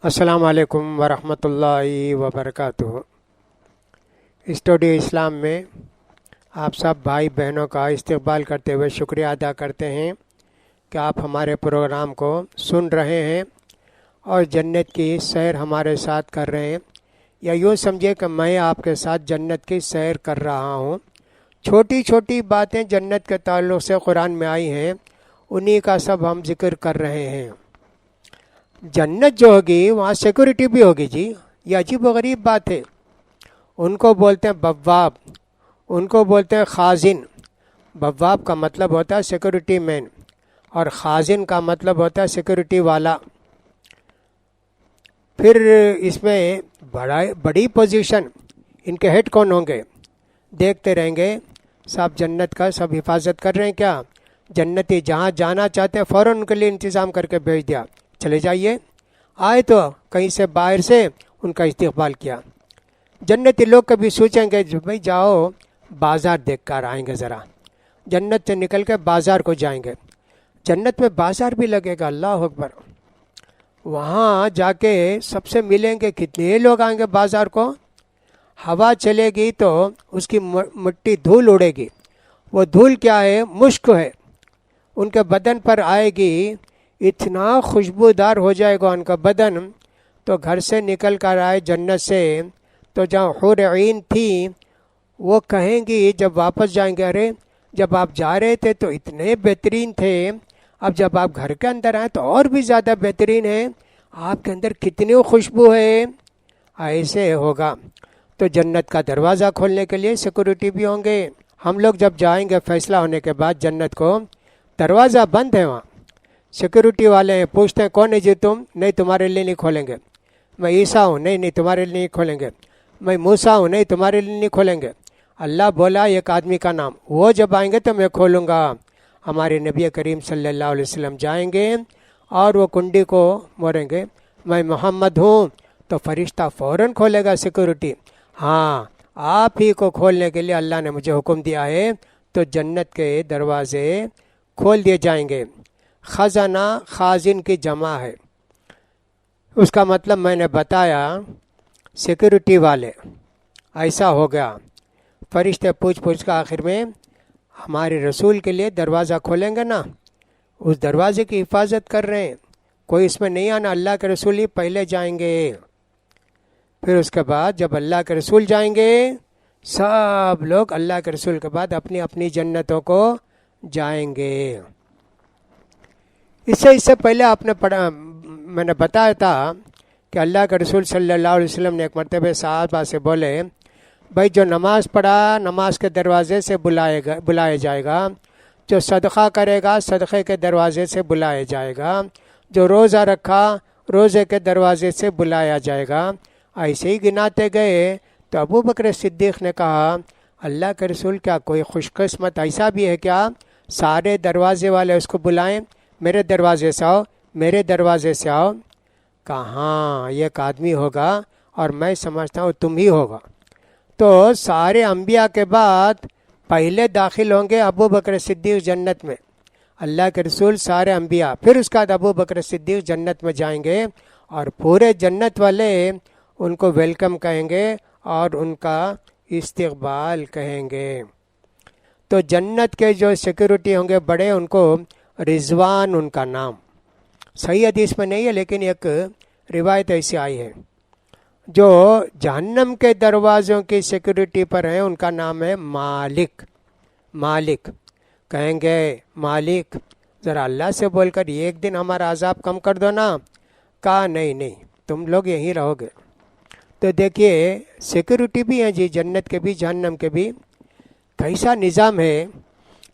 السلام علیکم ورحمۃ اللہ وبرکاتہ۔ اسٹوڈیو اسلام میں آپ سب بھائی بہنوں کا استقبال کرتے ہوئے شکریہ ادا کرتے ہیں کہ آپ ہمارے پروگرام کو سن رہے ہیں اور جنت کی سیر ہمارے ساتھ کر رہے ہیں، یا یوں سمجھے کہ میں آپ کے ساتھ جنت کی سیر کر رہا ہوں۔ چھوٹی چھوٹی باتیں جنت کے تعلق سے قرآن میں آئی ہیں، انہی کا سب ہم ذکر کر رہے ہیں۔ جنت جو ہوگی وہاں سیکورٹی بھی ہوگی جی، یہ عجیب و غریب بات ہے۔ ان کو بولتے ہیں بواب، ان کو بولتے ہیں خازن۔ بواب کا مطلب ہوتا ہے سیکورٹی مین، اور خازن کا مطلب ہوتا ہے سیکورٹی والا۔ پھر اس میں بڑی پوزیشن، ان کے ہیڈ کون ہوں گے؟ دیکھتے رہیں گے صاحب جنت کا سب حفاظت کر رہے ہیں کیا؟ جنتی جہاں جانا چاہتے ہیں فوراً ان کے لیے انتظام کر کے بھیج دیا، چلے جائیے۔ آئے تو کہیں سے باہر سے ان کا استقبال کیا۔ جنتی لوگ کبھی سوچیں گے بھائی جاؤ بازار دیکھ کر آئیں گے، ذرا جنت سے نکل کے بازار کو جائیں گے۔ جنت میں بازار بھی لگے گا، اللہ اکبر۔ وہاں جا کے سب سے ملیں گے، کتنے لوگ آئیں گے بازار کو۔ ہوا چلے گی تو اس کی مٹی دھول اڑے گی، وہ دھول کیا ہے؟ مشک ہے، ان کے بدن پر آئے گی، اتنا خوشبودار ہو جائے گا ان کا بدن۔ تو گھر سے نکل کر آئے جنت سے، تو جہاں حور عین تھی وہ کہیں گی جب واپس جائیں گے، ارے جب آپ جا رہے تھے تو اتنے بہترین تھے، اب جب آپ گھر کے اندر آئے تو اور بھی زیادہ بہترین ہے، آپ کے اندر کتنی خوشبو ہے۔ ایسے ہوگا۔ تو جنت کا دروازہ کھولنے کے لیے سیکورٹی بھی ہوں گے۔ ہم لوگ جب جائیں گے فیصلہ ہونے کے بعد جنت کو، دروازہ بند ہے، وہاں سیکورٹی والے ہیں، پوچھتے ہیں کون ہے جی تم؟ نہیں تمہارے لیے نہیں کھولیں گے۔ میں عیسیٰ ہوں، نہیں تمہارے لیے نہیں کھولیں گے۔ میں موسیٰ ہوں، نہیں تمہارے لیے نہیں کھولیں گے۔ اللہ بولا ایک آدمی کا نام، وہ جب آئیں گے تو میں کھولوں گا۔ ہمارے نبی کریم صلی اللہ علیہ وسلم جائیں گے اور وہ کنڈی کو موریں گے، میں محمد ہوں، تو فرشتہ فوراً کھولے گا سیکورٹی، ہاں آپ ہی کو کھولنے کے لیے اللہ نے مجھے حکم دیا ہے۔ تو جنت کے دروازے کھول دیے جائیں گے۔ خزانہ خازن کی جمع ہے، اس کا مطلب میں نے بتایا، سیکورٹی والے۔ ایسا ہو گیا، فرشتے پوچھ کے آخر میں ہمارے رسول کے لیے دروازہ کھولیں گے نا، اس دروازے کی حفاظت کر رہے ہیں، کوئی اس میں نہیں آنا، اللہ کے رسول ہی پہلے جائیں گے۔ پھر اس کے بعد جب اللہ کے رسول جائیں گے، سب لوگ اللہ کے رسول کے بعد اپنی اپنی جنتوں کو جائیں گے۔ اس سے پہلے آپ نے پڑھا، میں نے بتایا تھا کہ اللہ کے رسول صلی اللہ علیہ وسلم نے ایک مرتبہ صحابہ سے بولے، بھائی جو نماز پڑھا نماز کے دروازے سے بلایا جائے گا، جو صدقہ کرے گا صدقے کے دروازے سے بلایا جائے گا، جو روزہ رکھا روزے کے دروازے سے بلایا جائے گا۔ ایسے ہی گناتے گئے تو ابو بکر صدیق نے کہا، اللہ کے رسول کیا کوئی خوش قسمت ایسا بھی ہے کیا سارے دروازے والے اس کو بلائیں، میرے دروازے سے آؤ، میرے دروازے سے آؤ؟ کہاں یہ ایک آدمی ہوگا اور میں سمجھتا ہوں تم ہی ہوگا۔ تو سارے انبیاء کے بعد پہلے داخل ہوں گے ابو بکر صدیق جنت میں، اللہ کے رسول سارے انبیاء، پھر اس کے بعد ابو بکر صدیق جنت میں جائیں گے، اور پورے جنت والے ان کو ویلکم کہیں گے اور ان کا استقبال کہیں گے۔ تو جنت کے جو سیکورٹی ہوں گے بڑے، ان کو رضوان ان کا نام، صحیح حدیث میں نہیں ہے لیکن ایک روایت ایسی آئی ہے۔ جو جہنم کے دروازوں کی سیکورٹی پر ہیں ان کا نام ہے مالک۔ مالک کہیں گے، مالک ذرا اللہ سے بول کر ایک دن ہمارا عذاب کم کر دو نا۔ کہا نہیں تم لوگ یہیں رہو گے۔ تو دیکھیے سیکورٹی بھی ہیں جی، جنت کے بھی جہنم کے بھی۔ کیسا نظام ہے،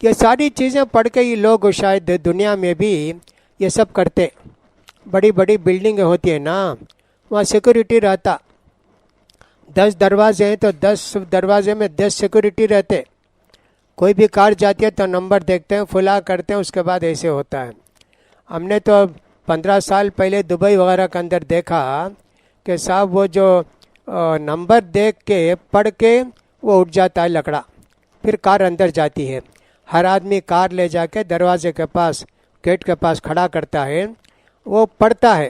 یہ ساری چیزیں پڑھ کے ہی لوگ شاید دنیا میں بھی یہ سب کرتے۔ بڑی بڑی بلڈنگیں ہوتی ہیں نا، وہاں سیکورٹی رہتا، 10 دروازے ہیں تو 10 دروازے میں 10 سیکورٹی رہتے۔ کوئی بھی کار جاتی ہے تو نمبر دیکھتے ہیں، فلاں کرتے ہیں، اس کے بعد ایسے ہوتا ہے۔ ہم نے تو 15 سال پہلے دبئی وغیرہ کے اندر دیکھا کہ صاحب وہ جو نمبر دیکھ کے پڑھ کے وہ اٹھ جاتا ہے لکڑا، پھر کار اندر جاتی ہے، ہر آدمی کار لے جا کے دروازے کے پاس گیٹ کے پاس کھڑا کرتا ہے، وہ پڑھتا ہے،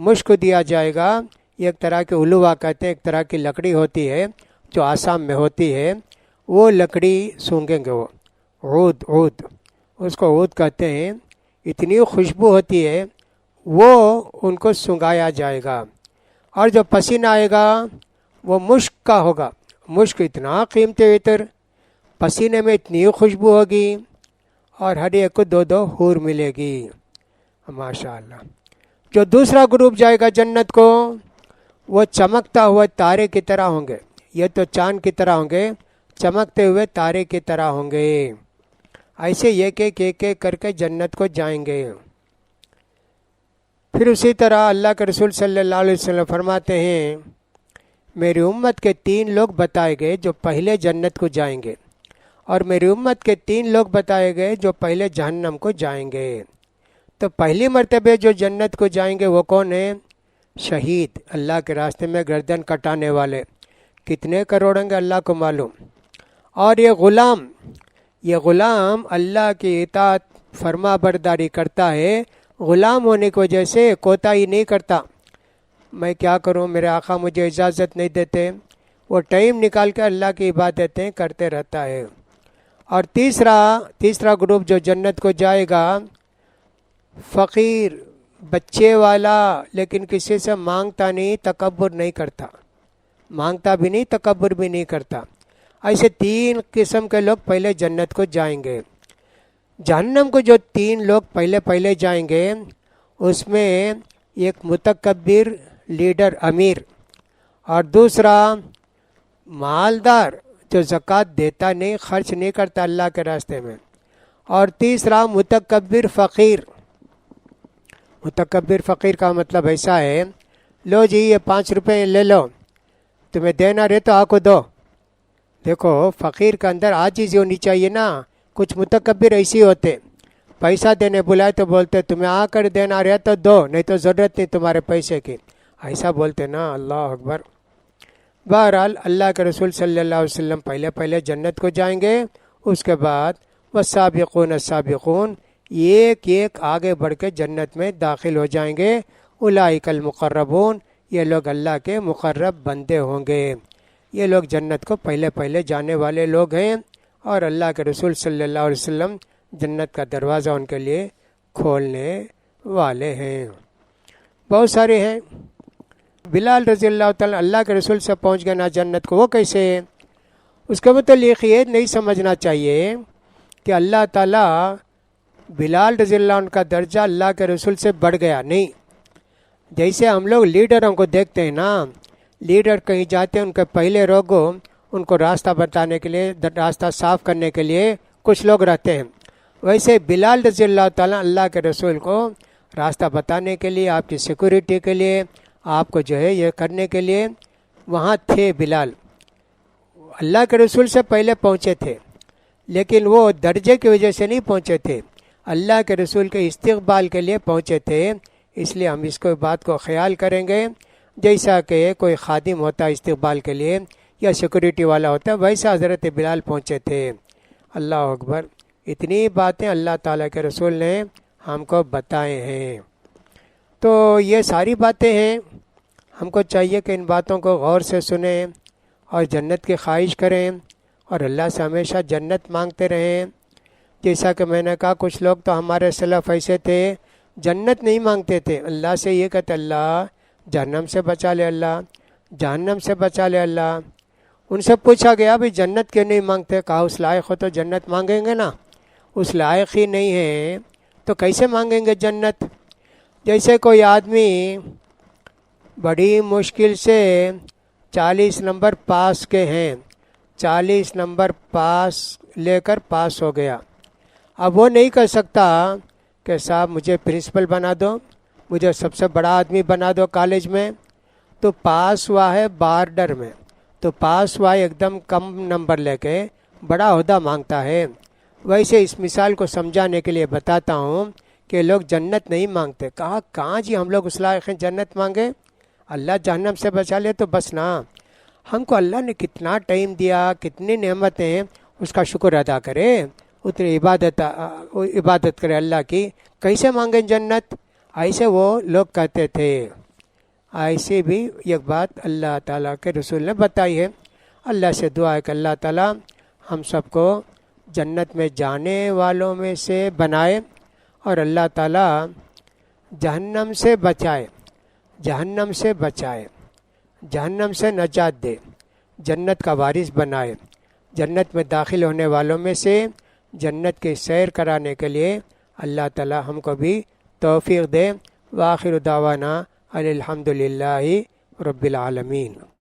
مشک دیا جائے گا. یہ ایک طرح کے الوا کہتے ہیں, ایک طرح کی لکڑی ہوتی ہے جو آسام میں ہوتی ہے. وہ لکڑی سونگیں گے, وہ عود اس کو عود کہتے ہیں. اتنی خوشبو ہوتی ہے, وہ ان کو سنگایا جائے گا. اور جو پسینہ آئے گا وہ مشک کا ہوگا. مشک اتنا قیمتی عطر, پسینے میں اتنی خوشبو ہوگی, اور ہر ایک کو 2 حور ملے گی. ماشاء اللہ. جو دوسرا گروپ جائے گا جنت کو, وہ چمکتا ہوا تارے کی طرح ہوں گے. یہ تو چاند کی طرح ہوں گے, چمکتے ہوئے تارے کی طرح ہوں گے. ایسے ایک ایک کر کے جنت کو جائیں گے. پھر اسی طرح اللہ کے رسول صلی اللہ علیہ وسلم فرماتے ہیں, میری امت کے 3 لوگ بتائے گئے جو پہلے جنت کو جائیں گے, اور میری امت کے 3 لوگ بتائے گئے جو پہلے جہنم کو جائیں گے. تو پہلی مرتبہ جو جنت کو جائیں گے وہ کون ہیں؟ شہید, اللہ کے راستے میں گردن کٹانے والے. کتنے کروڑ ہوں گے اللہ کو معلوم. اور یہ غلام اللہ کی اطاعت فرما برداری کرتا ہے. غلام ہونے کی وجہ سے کوتاہی نہیں کرتا. میں کیا کروں, میرے آقا مجھے اجازت نہیں دیتے. وہ ٹائم نکال کے اللہ کی عبادتیں کرتے رہتا ہے. اور تیسرا گروپ جو جنت کو جائے گا, فقیر, بچے والا, لیکن کسی سے مانگتا نہیں, تکبر نہیں کرتا. مانگتا بھی نہیں, تکبر بھی نہیں کرتا. ایسے 3 قسم کے لوگ پہلے جنت کو جائیں گے. جہنم کو جو 3 لوگ پہلے جائیں گے, اس میں ایک متکبر لیڈر امیر, اور دوسرا مالدار جو زکوٰۃ دیتا نہیں, خرچ نہیں کرتا اللہ کے راستے میں, اور تیسرا متکبر فقیر. متکبر فقیر کا مطلب ایسا ہے, لو جی یہ 5 روپے لے لو, تمہیں دینا رہے تو آ کو دو. دیکھو فقیر کے اندر عاجزی ہونی چاہیے نا. کچھ متکبر ایسے ہوتے, پیسہ دینے بلائے تو بولتے تمہیں آ کر دینا رہے تو دو, نہیں تو ضرورت نہیں تمہارے پیسے کی, ایسا بولتے نا. اللہ اکبر. بہرحال اللہ کے رسول صلی اللہ علیہ وسلم پہلے جنت کو جائیں گے. اس کے بعد والسابقون السابقون, ایک آگے بڑھ کے جنت میں داخل ہو جائیں گے. اولئک المقربون, یہ لوگ اللہ کے مقرب بندے ہوں گے. یہ لوگ جنت کو پہلے جانے والے لوگ ہیں, اور اللہ کے رسول صلی اللہ علیہ وسلم جنت کا دروازہ ان کے لیے کھولنے والے ہیں. بہت سارے ہیں. بلال رضی اللہ تعالیٰ اللہ کے رسول سے پہنچ گئے نا جنت کو, وہ کیسے؟ اس کے متعلق یہ نہیں سمجھنا چاہیے کہ اللہ تعالیٰ بلال رضی اللہ عنہ کا درجہ اللہ کے رسول سے بڑھ گیا. نہیں, جیسے ہم لوگ لیڈروں کو دیکھتے ہیں نا, لیڈر کہیں جاتے ہیں, ان کے پہلے روگوں ان کو راستہ بتانے کے لیے, راستہ صاف کرنے کے لیے کچھ لوگ رہتے ہیں. ویسے بلال رضی اللہ تعالیٰ اللہ کے رسول کو راستہ بتانے کے لیے, آپ کی سیکورٹی کے لیے, آپ کو جو ہے یہ کرنے کے لیے وہاں تھے. بلال اللہ کے رسول سے پہلے پہنچے تھے, لیکن وہ درجے کی وجہ سے نہیں پہنچے تھے, اللہ کے رسول کے استقبال کے لیے پہنچے تھے. اس لیے ہم اس کو بات کو خیال کریں گے, جیسا کہ کوئی خادم ہوتا ہے استقبال کے لیے یا سیکورٹی والا ہوتا ہے, ویسا حضرت بلال پہنچے تھے. اللہ اکبر. اتنی باتیں اللہ تعالیٰ کے رسول نے ہم کو بتائے ہیں. تو یہ ساری باتیں ہیں, ہم کو چاہیے کہ ان باتوں کو غور سے سنیں اور جنت کی خواہش کریں, اور اللہ سے ہمیشہ جنت مانگتے رہیں. جیسا کہ میں نے کہا, کچھ لوگ تو ہمارے سلف ایسے تھے جنت نہیں مانگتے تھے, اللہ سے یہ کہتے اللہ جہنم سے بچا لے, اللہ جہنم سے بچا لے اللہ. ان سے پوچھا گیا بھی جنت کیوں نہیں مانگتے؟ کہا اس لائق ہو تو جنت مانگیں گے نا, اس لائق ہی نہیں ہے تو کیسے مانگیں گے جنت؟ جیسے کوئی آدمی بڑی مشکل سے 40 نمبر پاس کے ہیں, 40 نمبر پاس لے کر پاس ہو گیا. اب وہ نہیں کہہ سکتا کہ صاحب مجھے پرنسپل بنا دو, مجھے سب سے بڑا آدمی بنا دو کالج میں. تو پاس ہوا ہے بارڈر میں, تو پاس ہوا ہے ایک دم کم نمبر لے کے بڑا عہدہ مانگتا ہے. ویسے اس مثال کو سمجھانے کے لیے بتاتا ہوں کہ لوگ جنت نہیں مانگتے. کہاں جی ہم لوگ اس لائق ہیں جنت مانگے؟ اللہ جہنم سے بچا لے تو بس نا. ہم کو اللہ نے کتنا ٹائم دیا, کتنی نعمتیں ہیں, اس کا شکر ادا کرے, اتنی عبادت کرے اللہ کی. کیسے مانگیں جنت؟ ایسے وہ لوگ کہتے تھے. ایسی بھی ایک بات اللہ تعالیٰ کے رسول نے بتائی ہے۔ اللہ سے دعا ہے کہ اللہ تعالیٰ ہم سب کو جنت میں جانے والوں میں سے بنائے، اور اللہ تعالیٰ جہنم سے بچائے، جہنم سے بچائے، جہنم سے نجات دے، جنت کا وارث بنائے، جنت میں داخل ہونے والوں میں سے جنت کی سیر کرانے کے لیے اللہ تعالیٰ ہم کو بھی توفیق دے۔ وآخر دعوانا الحمد للہ رب العالمین۔